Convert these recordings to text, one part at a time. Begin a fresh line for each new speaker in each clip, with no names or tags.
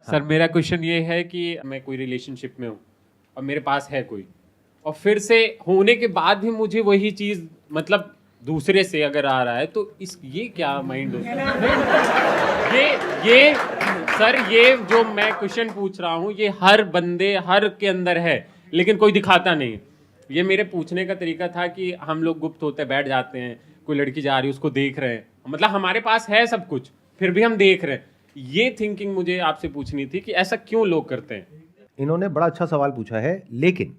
Sir मेरा question ये है कि मैं कोई रिलेशनशिप में हूँ और मेरे पास है कोई, और फिर से होने के बाद भी मुझे वही चीज मतलब दूसरे से अगर आ रहा है तो ये क्या माइंड होता है? ये सर ये जो मैं क्वेश्चन पूछ रहा हूँ ये हर बंदे हर के अंदर है, लेकिन कोई दिखाता नहीं। ये मेरे पूछने का तरीका था कि हम लोग गुप्त होते बैठ जाते हैं, कोई लड़की जा रही है उसको देख रहे हैं, मतलब हमारे पास है सब कुछ फिर भी हम देख रहे हैं। ये थिंकिंग मुझे आपसे पूछनी थी कि ऐसा क्यों लोग करते हैं।
इन्होंने बड़ा अच्छा सवाल पूछा है, लेकिन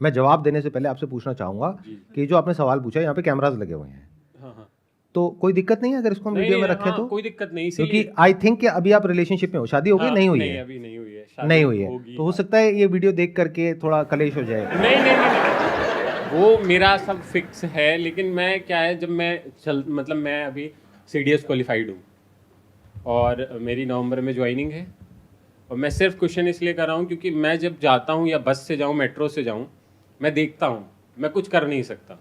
मैं जवाब देने से पहले आपसे पूछना चाहूंगा कि जो आपने सवाल पूछा है यहाँ पे कैमरास लगे हुए हैं,
हाँ।
तो कोई दिक्कत नहीं है अगर इसको हम वीडियो में रखें?
हाँ,
तो
कोई दिक्कत नहीं,
क्योंकि आई थिंक कि अभी आप रिलेशनशिप में हो, शादी हो गई? नहीं हुई
नहीं,
है?
अभी नहीं हुई है,
नहीं हुई है, तो हो सकता है ये वीडियो देख करके थोड़ा कलेश हो जाए।
नहीं, वो मेरा सब फिक्स है, लेकिन मैं क्या है जब मैं मतलब मैं अभी CDS क्वालिफाइड हूँ और मेरी नवंबर में ज्वाइनिंग है, और मैं सिर्फ क्वेश्चन इसलिए कर रहा हूँ क्योंकि मैं जब जाता हूँ या बस से जाऊँ मेट्रो से जाऊँ, मैं देखता हूँ मैं कुछ कर नहीं सकता।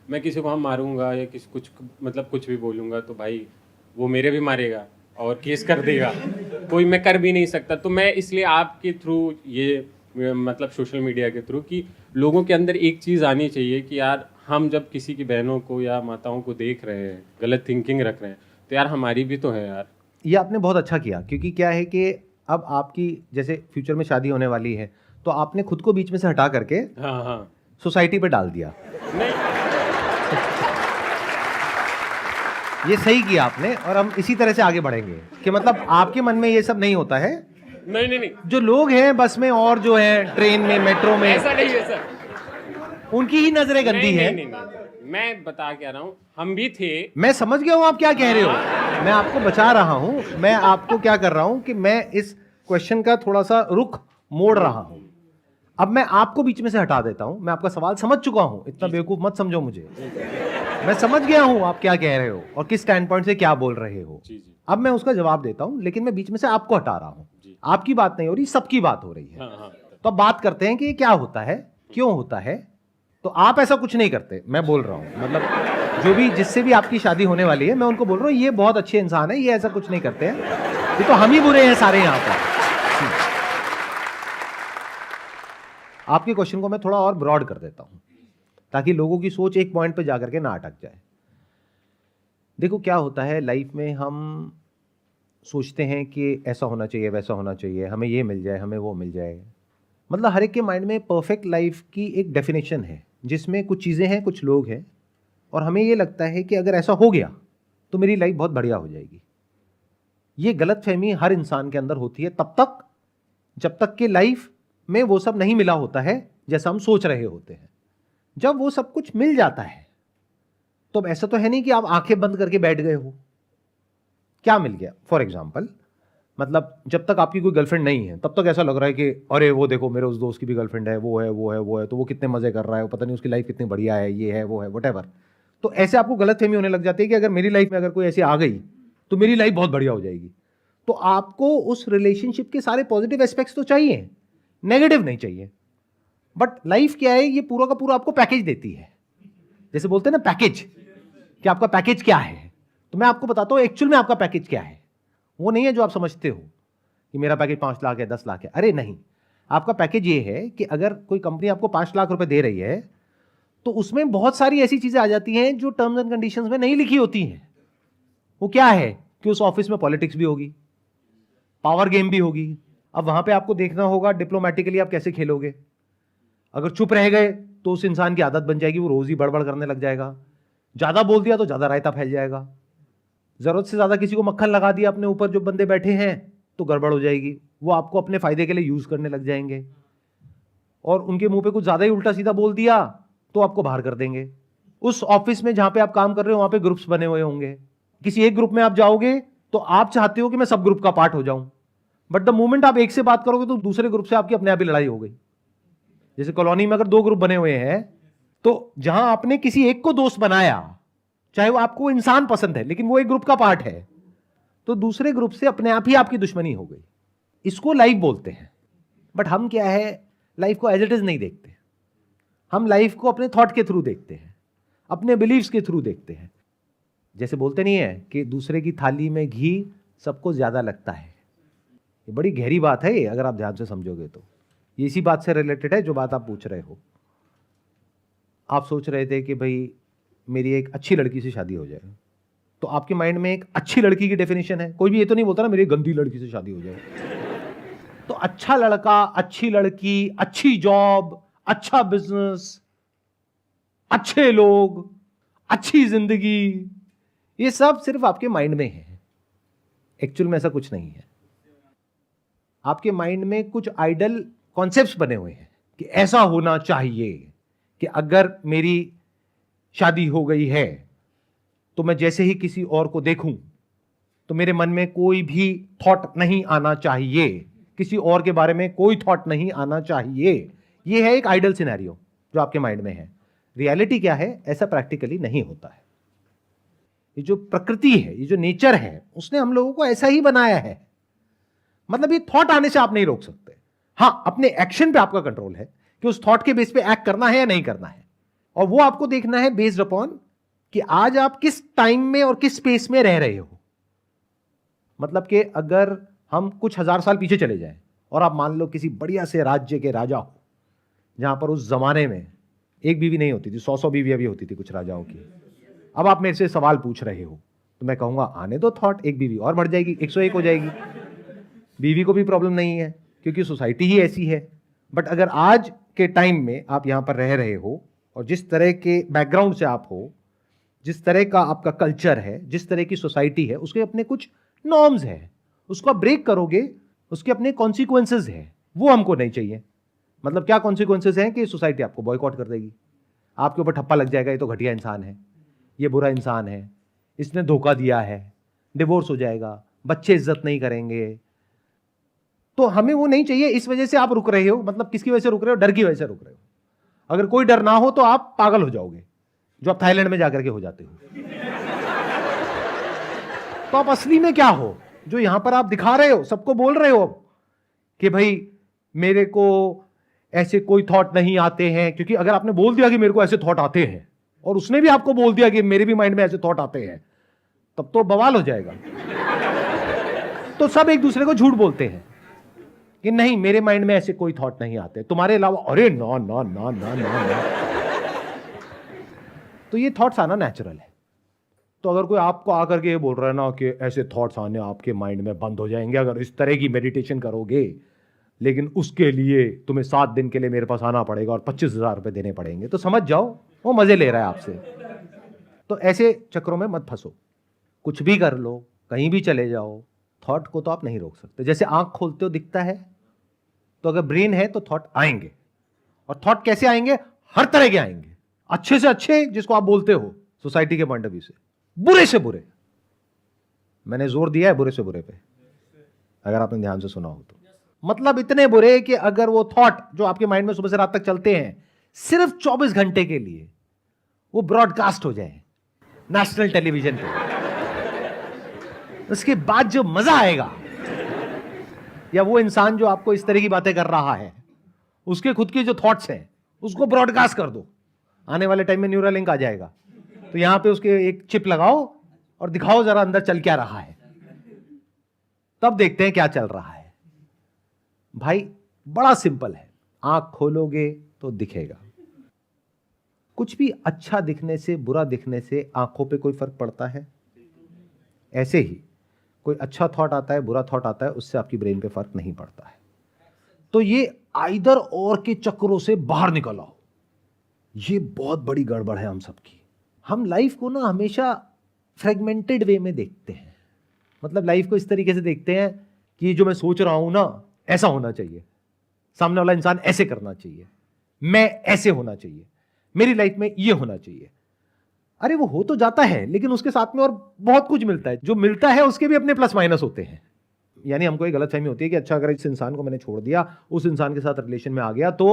मैं किसी को हम मारूंगा या किसी कुछ मतलब कुछ भी बोलूँगा तो भाई वो मेरे भी मारेगा और केस कर देगा, कोई मैं कर भी नहीं सकता। तो मैं इसलिए आपके थ्रू ये मतलब सोशल मीडिया के थ्रू कि लोगों के अंदर एक चीज़ आनी चाहिए कि यार हम जब किसी की बहनों को या माताओं को देख रहे हैं, गलत थिंकिंग रख रहे हैं, तो यार हमारी भी तो है यार।
ये आपने बहुत अच्छा किया, क्योंकि क्या है कि अब आपकी जैसे फ्यूचर में शादी होने वाली है, तो आपने खुद को बीच में से हटा करके
हाँ
सोसाइटी पे डाल दिया।
नहीं
ये सही किया आपने, और हम इसी तरह से आगे बढ़ेंगे कि मतलब आपके मन में ये सब नहीं होता है।
नहीं
जो लोग हैं बस में और जो है ट्रेन में, मेट्रो में,
ऐसा नहीं है सर,
उनकी ही नजरें गंदी है।
नहीं, मैं बता क्या रहा हूँ, हम भी थे।
मैं समझ गया हूं आप क्या कह रहे हो, मैं आपको बचा रहा हूं। मैं आपको क्या कर रहा हूं कि मैं इस क्वेश्चन का थोड़ा सा रुख मोड़ रहा हूं। अब मैं आपको बीच में से हटा देता हूं। मैं आपका सवाल समझ चुका हूं, इतना बेवकूफ मत समझो मुझे। मैं समझ गया हूं आप क्या कह रहे हो और किस स्टैंड पॉइंट से क्या बोल रहे हो। अब मैं उसका जवाब देता हूं, लेकिन मैं बीच में से आपको हटा रहा हूं। आपकी बात नहीं हो रही, सबकी बात हो रही है। तो अब बात करते हैं कि ये क्या होता है, क्यों होता है। तो आप ऐसा कुछ नहीं करते, मैं बोल रहा हूं, मतलब जो भी जिससे भी आपकी शादी होने वाली है, मैं उनको बोल रहा हूं ये बहुत अच्छे इंसान है, ये ऐसा कुछ नहीं करते हैं, ये तो हम ही बुरे हैं सारे यहां पर। आपके क्वेश्चन को मैं थोड़ा और ब्रॉड कर देता हूं ताकि लोगों की सोच एक पॉइंट पे जाकर के ना अटक जाए। देखो क्या होता है, लाइफ में हम सोचते हैं कि ऐसा होना चाहिए, वैसा होना चाहिए, हमें ये मिल जाए, हमें वो मिल जाए। मतलब हर एक के माइंड में परफेक्ट लाइफ की एक डेफिनेशन है जिसमें कुछ चीज़ें हैं, कुछ लोग हैं, और हमें ये लगता है कि अगर ऐसा हो गया तो मेरी लाइफ बहुत बढ़िया हो जाएगी। ये गलतफहमी हर इंसान के अंदर होती है तब तक जब तक कि लाइफ में वो सब नहीं मिला होता है जैसा हम सोच रहे होते हैं। जब वो सब कुछ मिल जाता है तो अब ऐसा तो है नहीं कि आप आंखें बंद करके बैठ गए हो। क्या मिल गया? फॉर एग्जाम्पल, मतलब जब तक आपकी कोई गर्लफ्रेंड नहीं है तब तक ऐसा लग रहा है कि अरे वो देखो मेरे उस दोस्त की भी गर्लफ्रेंड है, वो है, तो वो कितने मजे कर रहा है, पता नहीं उसकी लाइफ कितनी बढ़िया है, ये है वो है, व्हाटएवर। तो ऐसे आपको गलतफहमी होने लग जाती है कि अगर मेरी लाइफ में अगर कोई ऐसी आ गई तो मेरी लाइफ बहुत बढ़िया हो जाएगी। तो आपको उस रिलेशनशिप के सारे पॉजिटिव एस्पेक्ट्स तो चाहिए, नेगेटिव नहीं चाहिए। बट लाइफ क्या है, ये पूरा का पूरा आपको पैकेज देती है। जैसे बोलते हैं ना पैकेज, कि आपका पैकेज क्या है। तो मैं आपको बताता हूं एक्चुअल में आपका पैकेज क्या है। वो नहीं है जो आप समझते हो कि मेरा पैकेज 5 लाख है, 10 लाख है। अरे नहीं, आपका पैकेज ये है कि अगर कोई कंपनी आपको 5 लाख रुपए दे रही है तो उसमें बहुत सारी ऐसी चीजें आ जाती हैं जो टर्म्स एंड कंडीशंस में नहीं लिखी होती हैं। वो क्या है कि उस ऑफिस में पॉलिटिक्स भी होगी, पावर गेम भी होगी। अब वहां पे आपको देखना होगा डिप्लोमेटिकली आप कैसे खेलोगे। अगर चुप रह गए तो उस इंसान की आदत बन जाएगी, वो रोज ही बड़बड़ करने लग जाएगा। ज्यादा बोल दिया तो ज्यादा रायता फैल जाएगा। जरूरत से ज्यादा किसी को मक्खन लगा दिया अपने ऊपर जो बंदे बैठे हैं तो गड़बड़ हो जाएगी। वो आपको अपने फायदे के लिए यूज करने लग जाएंगे, और उनके मुंह पे कुछ ज्यादा ही उल्टा सीधा बोल दिया तो आपको बाहर कर देंगे। उस ऑफिस में जहां पे आप काम कर रहे हो वहां पे ग्रुप्स बने हुए होंगे। किसी एक ग्रुप में आप जाओगे तो आप चाहते हो कि मैं सब ग्रुप का पार्ट हो जाऊं, बट द मोमेंट आप एक से बात करोगे तो दूसरे ग्रुप से आपकी अपने आप ही लड़ाई हो गई। जैसे कॉलोनी में अगर 2 ग्रुप बने हुए हैं तो जहां आपने किसी एक को दोस्त बनाया, चाहे वो आपको इंसान पसंद है लेकिन वो एक ग्रुप का पार्ट है, तो दूसरे ग्रुप से अपने आप ही आपकी दुश्मनी हो गई। इसको लाइफ बोलते हैं। बट हम क्या है, लाइफ को एज इट इज नहीं देखते। हम लाइफ को अपने थॉट के थ्रू देखते हैं, अपने बिलीव्स के थ्रू देखते हैं। जैसे बोलते नहीं है कि दूसरे की थाली में घी सबको ज्यादा लगता है। ये बड़ी गहरी बात है ये, अगर आप ध्यान से समझोगे तो ये इसी बात से रिलेटेड है जो बात आप पूछ रहे हो। आप सोच रहे थे कि भाई मेरी एक अच्छी लड़की से शादी हो जाए, तो आपके माइंड में एक अच्छी लड़की की डेफिनेशन है। कोई भी ये तो नहीं बोलता ना मेरी गंदी लड़की से शादी हो जाए। तो अच्छा लड़का, अच्छी लड़की, अच्छी जॉब, अच्छा बिजनेस, अच्छे लोग, अच्छी जिंदगी, ये सब सिर्फ आपके माइंड में है। एक्चुअल में ऐसा कुछ नहीं है। आपके माइंड में कुछ आइडल कॉन्सेप्ट्स बने हुए हैं कि ऐसा होना चाहिए कि अगर मेरी शादी हो गई है तो मैं जैसे ही किसी और को देखूं तो मेरे मन में कोई भी थॉट नहीं आना चाहिए, किसी और के बारे में कोई थॉट नहीं आना चाहिए। यह है एक आइडल सिनेरियो जो आपके माइंड में है। रियलिटी क्या है? ऐसा प्रैक्टिकली नहीं होता है। ये जो प्रकृति है, ये जो नेचर है, उसने हम लोगों को ऐसा ही बनाया है। मतलब ये थॉट आने से आप नहीं रोक सकते। हां, अपने एक्शन पे आपका कंट्रोल है कि उस थॉट के बेस पे एक्ट करना है या नहीं करना है, और वो आपको देखना है बेस्ड अपॉन कि आज आप किस टाइम में और किस स्पेस में रह रहे हो। मतलब कि अगर हम कुछ हजार साल पीछे चले जाएं और आप मान लो किसी बढ़िया से राज्य के राजा हो, जहां पर उस जमाने में एक बीवी नहीं होती थी, 100 बीवियां भी होती थी कुछ राजाओं की। अब आप मेरे से सवाल पूछ रहे हो तो मैं कहूंगा आने दो थॉट, एक बीवी और बढ़ जाएगी, 101 हो जाएगी। बीवी को भी प्रॉब्लम नहीं है क्योंकि सोसाइटी ही ऐसी है। बट अगर आज के टाइम में आप यहां पर रह रहे हो और जिस तरह के बैकग्राउंड से आप हो, जिस तरह का आपका कल्चर है, जिस तरह की सोसाइटी है, उसके अपने कुछ नॉर्म्स है, उसको आप ब्रेक करोगे, उसके अपने कॉन्सिक्वेंसेज है, वो हमको नहीं चाहिए। मतलब क्या कॉन्सिक्वेंसेज हैं कि सोसाइटी आपको बॉयकॉट कर देगी, आपके ऊपर ठप्पा लग जाएगा, ये तो घटिया इंसान है, ये बुरा इंसान है, इसने धोखा दिया है, डिवोर्स हो जाएगा, बच्चे इज्जत नहीं करेंगे। तो हमें वो नहीं चाहिए। इस वजह से आप रुक रहे हो। मतलब किसकी वजह से रुक रहे हो? डर की वजह से रुक रहे हो। अगर कोई डर ना हो तो आप पागल हो जाओगे, जो आप थाईलैंड में जाकर के हो जाते हो। तो आप असली में क्या हो? जो यहां पर आप दिखा रहे हो, सबको बोल रहे हो कि भाई मेरे को ऐसे कोई थॉट नहीं आते हैं, क्योंकि अगर आपने बोल दिया कि मेरे को ऐसे थॉट आते हैं और उसने भी आपको बोल दिया कि मेरे भी माइंड में ऐसे थॉट आते हैं, तब तो बवाल हो जाएगा। तो सब एक दूसरे को झूठ बोलते हैं कि नहीं मेरे माइंड में ऐसे कोई थॉट नहीं आते तुम्हारे अलावा। अरे ना ना ना ना ना ना। तो ये थॉट्स आना नेचुरल है। तो अगर कोई आपको आकर के ये बोल रहा है ना कि ऐसे थॉट्स आने आपके माइंड में बंद हो जाएंगे अगर इस तरह की मेडिटेशन करोगे, लेकिन उसके लिए तुम्हें 7 दिन के लिए मेरे पास आना पड़ेगा और 25,000 रुपए देने पड़ेंगे, तो समझ जाओ वो मजे ले रहा है आपसे। तो ऐसे चक्रों में मत फंसो। कुछ भी कर लो, कहीं भी चले जाओ, थॉट को तो आप नहीं रोक सकते। जैसे आंख खोलते हो दिखता है, तो अगर ब्रेन है तो थॉट आएंगे। और थॉट कैसे आएंगे? हर तरह के आएंगे। अच्छे से अच्छे, जिसको आप बोलते हो सोसाइटी के पॉइंट ऑफ व्यू से, बुरे से बुरे। मैंने जोर दिया है बुरे से बुरे पे, अगर आपने ध्यान से सुना हो तो। मतलब इतने बुरे कि अगर वो थॉट जो आपके माइंड में सुबह से रात तक चलते हैं, सिर्फ 24 घंटे के लिए वो ब्रॉडकास्ट हो जाए नेशनल टेलीविजन पे, उसके बाद जो मजा आएगा, या वो इंसान जो आपको इस तरह की बातें कर रहा है उसके खुद के जो थॉट्स हैं उसको ब्रॉडकास्ट कर दो। आने वाले टाइम में न्यूरल लिंक आ जाएगा, तो यहां पे उसके एक चिप लगाओ और दिखाओ जरा अंदर चल क्या रहा है, तब देखते हैं क्या चल रहा है। भाई बड़ा सिंपल है, आंख खोलोगे तो दिखेगा। कुछ भी अच्छा दिखने से, बुरा दिखने से आंखों पे कोई फर्क पड़ता है? ऐसे ही कोई अच्छा थॉट आता है, बुरा थॉट आता है, उससे आपकी ब्रेन पे फर्क नहीं पड़ता है। तो ये आइदर और के चक्रों से बाहर निकल आओ। ये बहुत बड़ी गड़बड़ है हम सबकी। हम लाइफ को ना हमेशा फ्रेगमेंटेड वे में देखते हैं। मतलब लाइफ को इस तरीके से देखते हैं कि जो मैं सोच रहा हूं ना ऐसा होना चाहिए, सामने वाला इंसान ऐसे करना चाहिए, मैं ऐसे होना चाहिए, मेरी लाइफ में ये होना चाहिए। अरे वो हो तो जाता है, लेकिन उसके साथ में और बहुत कुछ मिलता है। जो मिलता है उसके भी अपने प्लस माइनस होते हैं। यानी हमको एक गलतफहमी होती है कि अच्छा अगर इस इंसान को मैंने छोड़ दिया, उस इंसान के साथ रिलेशन में आ गया तो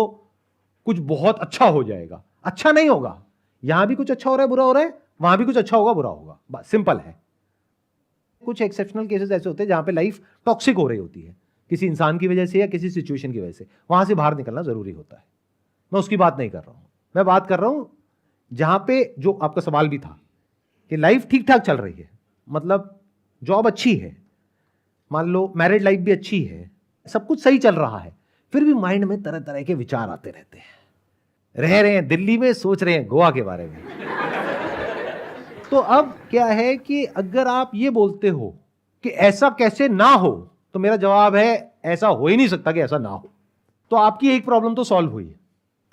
कुछ बहुत अच्छा हो जाएगा। अच्छा नहीं होगा। यहां भी कुछ अच्छा हो रहा है, बुरा हो रहा है, वहां भी कुछ अच्छा होगा, बुरा होगा। बस सिंपल है। कुछ एक्सेप्शनल केसेस ऐसे होते हैं जहां पे लाइफ टॉक्सिक हो रही होती है, किसी इंसान की वजह से या किसी सिचुएशन की वजह से। वहां से बाहर निकलना जरूरी होता है। मैं उसकी बात नहीं कर रहा हूं, मैं बात कर रहा हूं जहां पे जो आपका सवाल भी था कि लाइफ ठीक ठाक चल रही है, मतलब जॉब अच्छी है, मान लो मैरिड लाइफ भी अच्छी है, सब कुछ सही चल रहा है, फिर भी माइंड में तरह तरह के विचार आते रहते हैं। रह रहे हैं दिल्ली में, सोच रहे हैं गोवा के बारे में। तो अब क्या है कि अगर आप ये बोलते हो कि ऐसा कैसे ना हो, तो मेरा जवाब है ऐसा हो ही नहीं सकता कि ऐसा ना हो। तो आपकी एक प्रॉब्लम तो सॉल्व हुई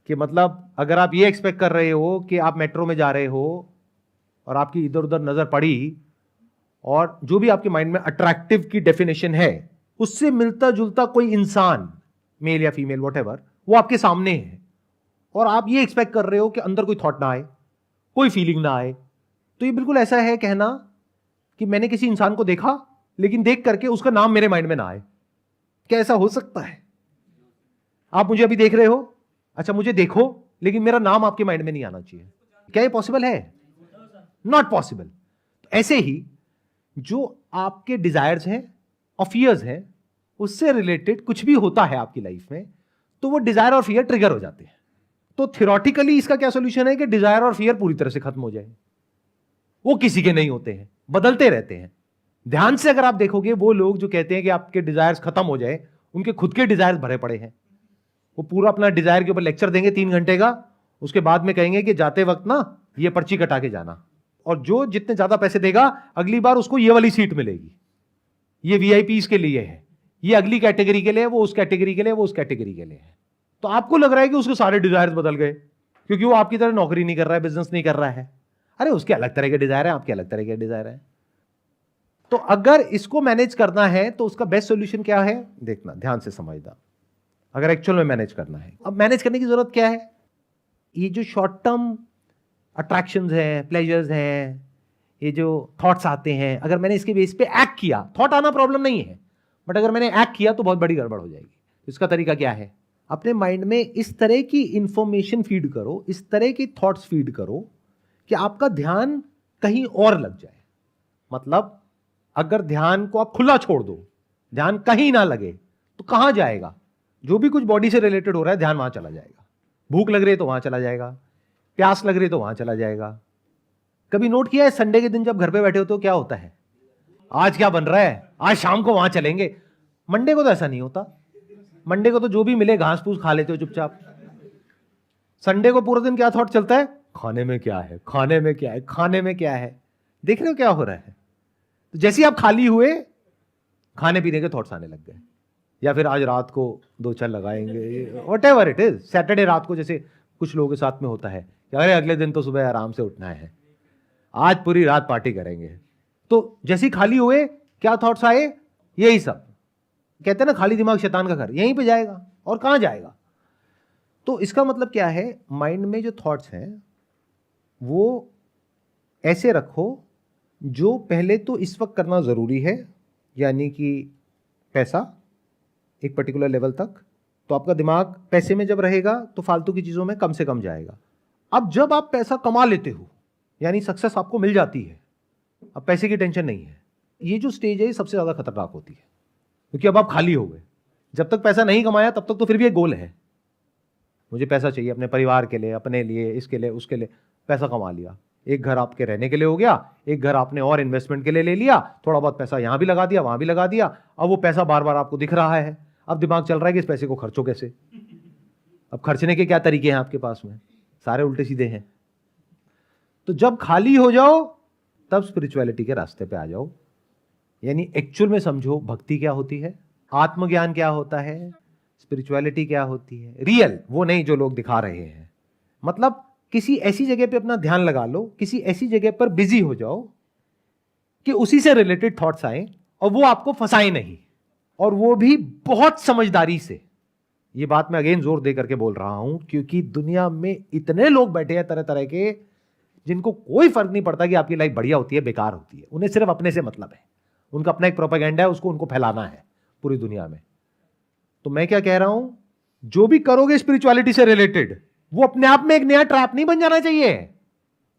कि मतलब अगर आप ये एक्सपेक्ट कर रहे हो कि आप मेट्रो में जा रहे हो और आपकी इधर उधर नजर पड़ी और जो भी आपके माइंड में अट्रैक्टिव की डेफिनेशन है उससे मिलता जुलता कोई इंसान, मेल या फीमेल व्हाटएवर, वो आपके सामने है और आप ये एक्सपेक्ट कर रहे हो कि अंदर कोई थॉट ना आए, कोई फीलिंग ना आए, तो ये बिल्कुल ऐसा है कहना कि मैंने किसी इंसान को देखा लेकिन देख करके उसका नाम मेरे माइंड में ना आए। क्या ऐसा हो सकता है? आप मुझे अभी देख रहे हो, अच्छा मुझे देखो, लेकिन मेरा नाम आपके माइंड में नहीं आना चाहिए। क्या ये पॉसिबल है? Not possible. ऐसे ही जो आपके डिजायर्स हैं और फियर्स हैं, उससे रिलेटेड कुछ भी होता है आपकी लाइफ में, तो वो डिजायर और फियर ट्रिगर हो जाते हैं। तो थियोरेटिकली इसका क्या सॉल्यूशन है कि डिजायर और फियर पूरी तरह से खत्म हो जाए। वो किसी के नहीं होते हैं, बदलते रहते हैं। ध्यान से अगर आप देखोगे, वो लोग जो कहते हैं कि आपके डिजायर्स खत्म हो जाए, उनके खुद के डिजायर्स भरे पड़े हैं। वो पूरा अपना डिजायर के ऊपर लेक्चर देंगे 3 घंटे का, उसके बाद में कहेंगे कि जाते वक्त ना ये पर्ची कटा के जाना, और जो जितने ज्यादा पैसे देगा अगली बार उसको ये वाली सीट मिलेगी, ये वीआईपीज के लिए है, ये अगली कैटेगरी के लिए, वो उस कैटेगरी के लिए, वो उस कैटेगरी के लिए है। तो आपको लग रहा है कि उसके सारे डिजायर्स बदल गए क्योंकि वो आपकी तरह नौकरी नहीं कर रहा है, बिजनेस नहीं कर रहा है। अरे उसके अलग तरह के डिजायर है, आपके अलग तरह के डिजायर है। तो अगर इसको मैनेज करना है तो उसका बेस्ट सॉल्यूशन क्या है, देखना, ध्यान से समझना। अगर एक्चुअल में मैनेज करना है, अब मैनेज करने की जरूरत क्या है? ये जो शॉर्ट टर्म अट्रैक्शंस हैं, प्लेजर्स हैं, ये जो थॉट्स आते हैं, अगर मैंने इसके बेस पे एक्ट किया, थॉट आना प्रॉब्लम नहीं है, बट अगर मैंने एक्ट किया तो बहुत बड़ी गड़बड़ हो जाएगी। इसका तरीका क्या है? अपने माइंड में इस तरह की इंफॉर्मेशन फीड करो, इस तरह की थॉट्स फीड करो कि आपका ध्यान कहीं और लग जाए। मतलब अगर ध्यान को आप खुला छोड़ दो, ध्यान कहीं ना लगे, तो कहां जाएगा? जो भी कुछ बॉडी से रिलेटेड हो रहा है, ध्यान वहां चला जाएगा। भूख लग रही है तो वहां चला जाएगा, प्यास लग रही है तो वहां चला जाएगा। कभी नोट किया है संडे के दिन जब घर पे बैठे हो तो क्या होता है? आज क्या बन रहा है, आज शाम को वहां चलेंगे। मंडे को तो ऐसा नहीं होता। मंडे को तो जो भी मिले घास फूस खा लेते हो चुपचाप। संडे को पूरा दिन क्या थॉट चलता है? खाने में क्या है, खाने में क्या है, खाने में क्या है। देख रहे हो क्या हो रहा है? तो जैसे ही आप खाली हुए, खाने पीने के थॉट्स आने लग गए, या फिर आज रात को 2 चल लगाएंगे, व्हाटएवर इट इज। सैटरडे रात को जैसे कुछ लोगों के साथ में होता है कि अरे अगले दिन तो सुबह आराम से उठना है, आज पूरी रात पार्टी करेंगे। तो जैसे ही खाली हुए, क्या थॉट्स आए? यही सब। कहते हैं ना, खाली दिमाग शैतान का घर, यहीं पे जाएगा और कहां जाएगा। तो इसका मतलब क्या है? माइंड में जो थॉट्स हैं वो ऐसे रखो, जो पहले तो इस वक्त करना जरूरी है, यानी कि पैसा एक पर्टिकुलर लेवल तक, तो आपका दिमाग पैसे में जब रहेगा तो फालतू की चीजों में कम से कम जाएगा। अब जब आप पैसा कमा लेते हो, यानी सक्सेस आपको मिल जाती है, अब पैसे की टेंशन नहीं है। ये जो स्टेज है, ये सबसे ज्यादा खतरनाक होती है, क्योंकि अब आप खाली हो गए। जब तक पैसा नहीं कमाया तब तक तो फिर भी एक गोल है, मुझे पैसा चाहिए अपने परिवार के लिए, अपने लिए, इसके लिए, उसके लिए। पैसा कमा लिया, एक घर आपके रहने के लिए हो गया, एक घर आपने और इन्वेस्टमेंट के लिए ले लिया, थोड़ा बहुत पैसा यहां भी लगा दिया, वहां भी लगा दिया। अब वो पैसा बार बार आपको दिख रहा है, अब दिमाग चल रहा है कि इस पैसे को खर्चो कैसे। अब खर्चने के क्या तरीके हैं आपके पास में? सारे उल्टे सीधे हैं। तो जब खाली हो जाओ तब स्पिरिचुअलिटी के रास्ते पे आ जाओ, यानी एक्चुअल में समझो भक्ति क्या होती है, आत्मज्ञान क्या होता है, स्पिरिचुअलिटी क्या होती है, रियल, वो नहीं जो लोग दिखा रहे हैं। मतलब किसी ऐसी जगह पे अपना ध्यान लगा लो, किसी ऐसी जगह पर बिजी हो जाओ कि उसी से रिलेटेड थॉट्स आए और वो आपको फंसाए नहीं, और वो भी बहुत समझदारी से। ये बात मैं अगेन जोर दे करके बोल रहा हूं क्योंकि दुनिया में इतने लोग बैठे हैं तरह तरह के, जिनको कोई फर्क नहीं पड़ता कि आपकी लाइफ बढ़िया होती है बेकार होती है। उन्हें सिर्फ अपने से मतलब है, उनका अपना एक प्रोपेगेंडा है, उसको उनको फैलाना है पूरी दुनिया में। तो मैं क्या कह रहा हूं, जो भी करोगे स्पिरिचुअलिटी से रिलेटेड, वो अपने आप में एक नया ट्रैप नहीं बन जाना चाहिए।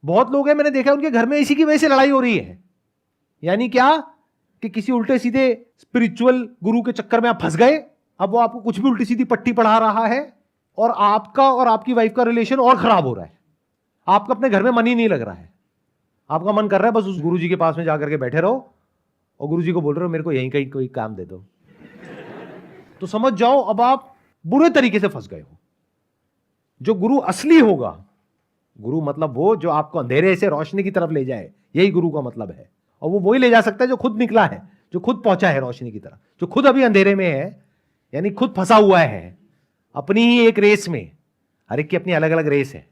बहुत लोग हैं, मैंने देखा उनके घर में इसी की वजह से लड़ाई हो रही है। यानी क्या कि किसी उल्टे सीधे स्पिरिचुअल गुरु के चक्कर में आप फंस गए, अब वो आपको कुछ भी उल्टी सीधी पट्टी पढ़ा रहा है और आपका और आपकी वाइफ का रिलेशन और खराब हो रहा है। आपका अपने घर में मन ही नहीं लग रहा है, आपका मन कर रहा है बस उस गुरु जी के पास में जाकर के बैठे रहो और गुरुजी को बोल रहे हो मेरे को यहीं कहीं कोई काम दे दो, तो समझ जाओ अब आप बुरे तरीके से फंस गए हो। जो गुरु असली होगा, गुरु मतलब वो जो आपको अंधेरे से रोशनी की तरफ ले जाए, यही गुरु का मतलब है। और वो वही ले जा सकता है जो खुद निकला है, जो खुद पहुंचा है रोशनी की तरफ। जो खुद अभी अंधेरे में है, यानी खुद फंसा हुआ है अपनी ही एक रेस में, हर एक की अपनी अलग अलग रेस है।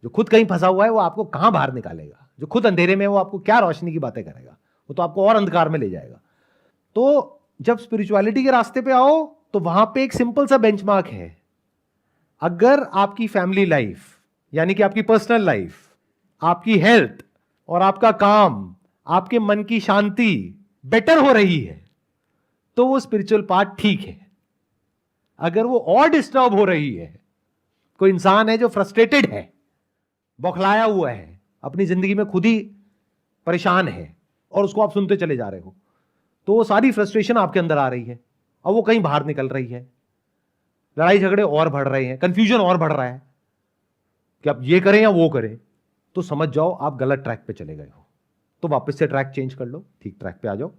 जो खुद कहीं फंसा हुआ है वो आपको कहां बाहर निकालेगा? जो खुद अंधेरे में है वो आपको क्या रोशनी की बातें करेगा? वो तो आपको और अंधकार में ले जाएगा। तो जब स्पिरिचुअलिटी के रास्ते पे आओ तो वहां पे एक सिंपल सा बेंचमार्क है। अगर आपकी फैमिली लाइफ, यानी कि आपकी पर्सनल लाइफ, आपकी हेल्थ और आपका काम, आपके मन की शांति बेटर हो रही है, तो वो स्पिरिचुअल पार्ट ठीक है। अगर वो और डिस्टर्ब हो रही है, कोई इंसान है जो फ्रस्ट्रेटेड है, बौखलाया हुआ है, अपनी जिंदगी में खुद ही परेशान है और उसको आप सुनते चले जा रहे हो, तो वो सारी फ्रस्ट्रेशन आपके अंदर आ रही है और वो कहीं बाहर निकल रही है। लड़ाई झगड़े और बढ़ रहे हैं, कंफ्यूजन और बढ़ रहा है कि आप ये करें या वो करें, तो समझ जाओ आप गलत ट्रैक पे चले गए हो। तो वापस से ट्रैक चेंज कर लो, ठीक ट्रैक पे आ जाओ।